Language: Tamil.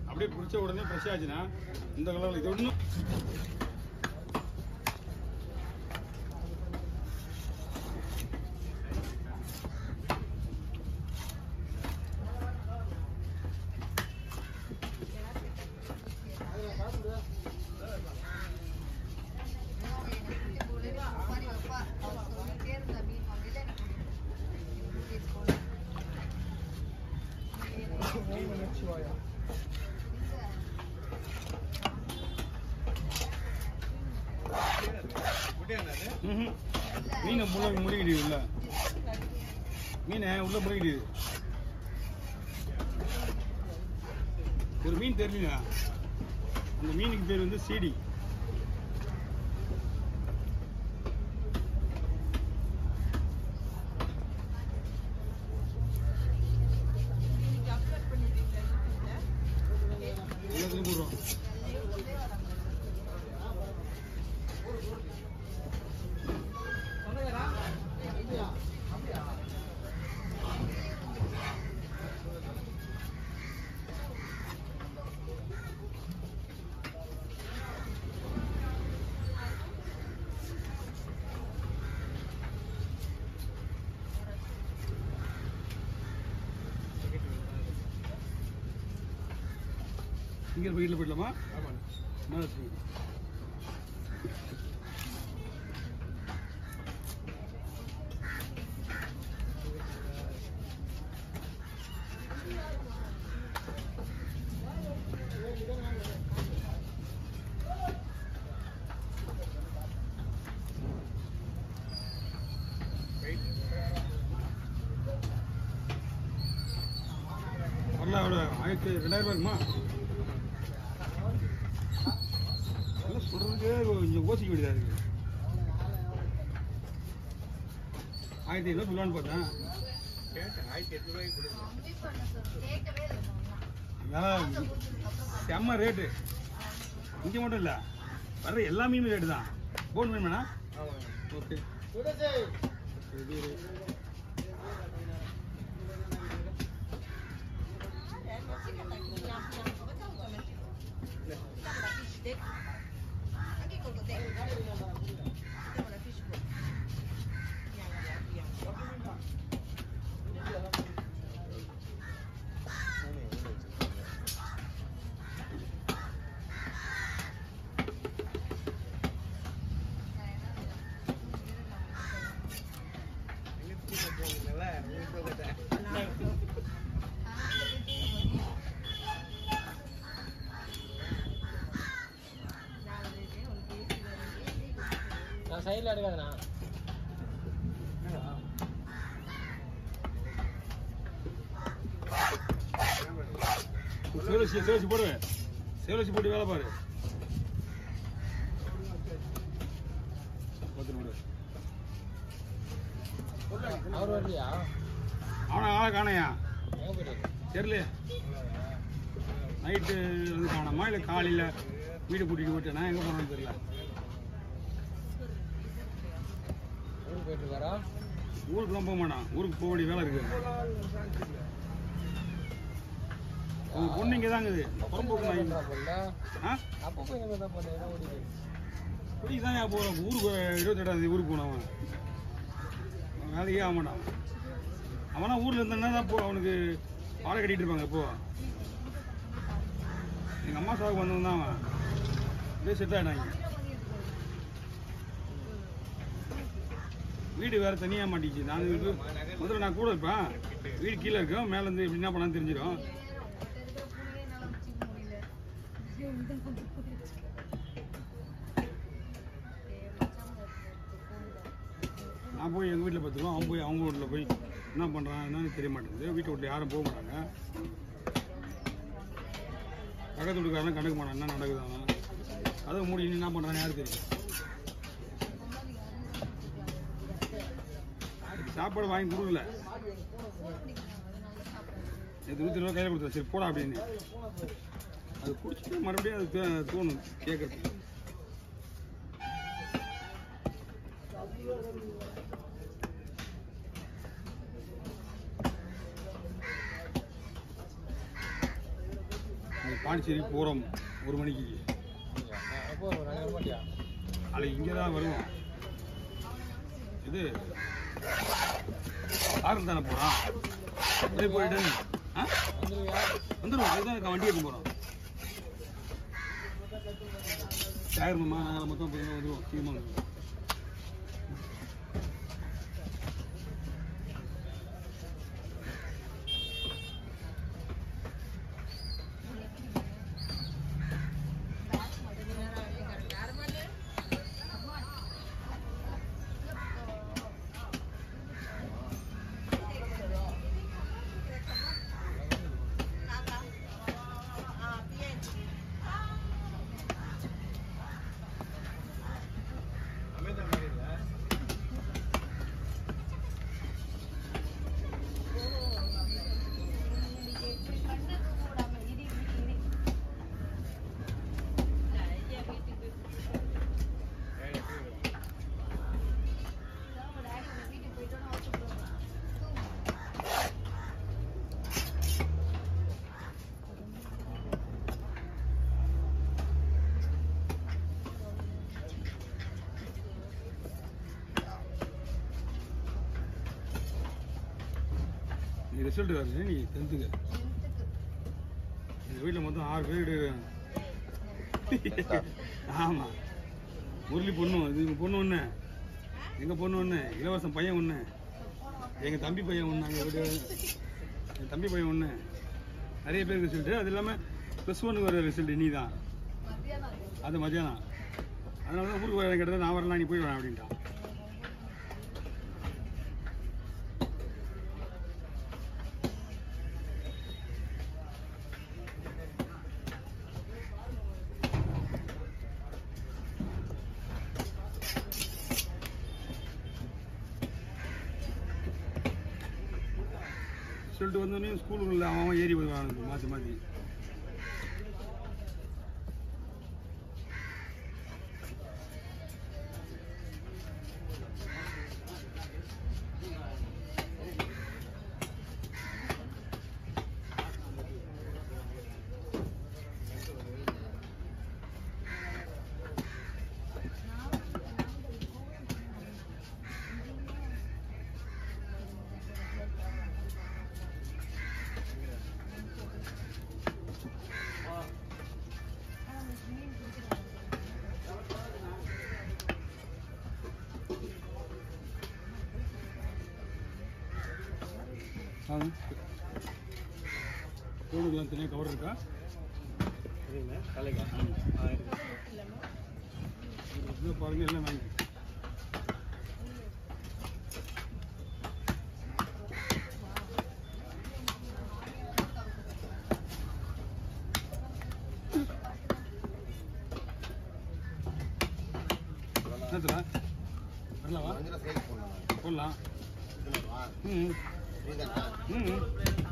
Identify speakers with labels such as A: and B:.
A: அப்படியே பிடிச்ச உடனே ஃப்ரெஷ் ஆச்சுன்னா இந்த கலரில் இது ஒன்றும் மீனை முள்ள முடிக்கிடுது உள்ள மீனை உள்ள முடிக்கிடுது ஒரு மீன் தெரியல அந்த மீனுக்கு பேர் வந்து சீடி எல்லாத்துலையும் போடுறோம் இங்கே வீட்டில் போயிடலாமா? மேலே வரல அவ்வளோ 2000 இருக்குமா? சொல்றதுக்கு கொஞ்சம் யோசிக்க வேண்டியதா இருக்கு. 1500 சொல்லலான்னு பார்த்தேன். 1800 செம்ம ரேட்டு. இங்க மட்டும் இல்ல, வர்ற எல்லா மீனும் ரேட்டு தான். போன் மீன் வேணா? ஓகே.
B: நான் சைடில் எடுக்காதுண்ணா.
A: சேவசி போடு, சேவசி போட்டு வேலை பாரு.
B: அவர் வரலையா?
A: அவனை ஆளை காணையா தெரியல. நைட்டு வந்து காணாமா இல்லை காலையில் வீடு கூட்டிகிட்டு போயிட்டேனா எங்கே போனான்னு தெரியல.
B: ஊருக்கு போயிட்டு இருக்காரா?
A: ஊருக்குலாம் போக மாட்டான், ஊருக்கு போக வேண்டிய வேலை இருக்குது. உங்க பொண்ணு இங்கே தாங்குது.
B: அப்போ போய் எங்கே தான் பண்ணேன்
A: இப்படி தான் போகிறோம். ஊருக்கு 28ஆம் ஊருக்கு போனவன் வேலையே ஆக மாட்டான். அவனா ஊரில் இருந்தானா தான் இப்போ அவனுக்கு ஆடை கட்டிகிட்டு இருப்பாங்க. இப்போ எங்கள் அம்மா சாவுக்கு வந்தவன் தான் அவன். அப்படியே செட் ஆகிட்டாங்க. வீடு வேறு தனியாக மாட்டிச்சு. நான் முதல்ல நான் கூட இருப்பேன், வீடு கீழே இருக்கும், மேலேருந்து எப்படி என்ன பண்ணான்னு தெரிஞ்சிடும். நான் போய் எங்கள் வீட்டில் பார்த்துருவோம், அவன் போய் அவங்க வீட்டில் போய் என்ன பண்ணுறான் என்னன்னு தெரிய மாட்டேங்குது. வீட்டை விட்டு யாரும் போக மாட்டாங்க. பக்கத்து வீட்டுக்காரன் கண்டுக்க மாட்டான் என்ன நடக்குது. கதவை மூடி என்ன பண்ணுறான்னு யாரும் தெரியும். சாப்பாடு வாங்கி கொடுக்கல, இது 100 ரூபா கையில் கொடுத்தா சரி போடா அப்படின்னு. அது குடிச்சிட்டு மறுபடியும் அது தோணும் கேட்கறதுக்கு. பாண்டிச்சேரி போகிறோம் 1 மணிக்கு.
B: எப்போ நாங்கள் வர மாட்டியா?
A: நாளைக்கு இங்கே தான் வருவோம். இது காரில் தானே போகிறோம். அப்படியே போயிட்டு
B: வந்துருவியா?
A: வந்துடுவோம். அதுதான் வண்டி எடுத்து போகிறோம். சாயர்மா நாங்கள் மொத்தம் போய் வந்துடுவோம். சீக்கிரமாக வந்துடுவோம். ரிசல்ட் வருது. நீ 10th எங்கள் வீட்டில் மொத்தம் 6 பேர். ஆமாம், முரளி பொண்ணு, இது எங்கள் பொண்ணு ஒன்று, எங்கள் பொண்ணு ஒன்று, இலவசம் பையன் ஒன்று, எங்கள் தம்பி பையன் ஒன்று, அங்கே வீட்டு எங்கள் தம்பி பையன் ஒன்று, நிறைய பேருக்கு ரிசல்ட்டு. அது இல்லாமல் +1 வர ரிசல்ட் இனி தான், அது மத்தியானம். அதனால தான் ஊருக்கு வர கிட்டத்தட்ட நான் வரலாம், நீ போய் வரேன் அப்படின்ட்டான். ரிசல்ட் வந்தோடனே ஸ்கூலுக்குள்ள அவன் ஏறி வருவான் மாற்றி மாற்றி. கோடுக்கெல்லாம் தனியாக கவர் இருக்கா? பாருங்க, எல்லாம் வாங்கி என்னத்துல வரலாமா? போடலாம். ம் ம்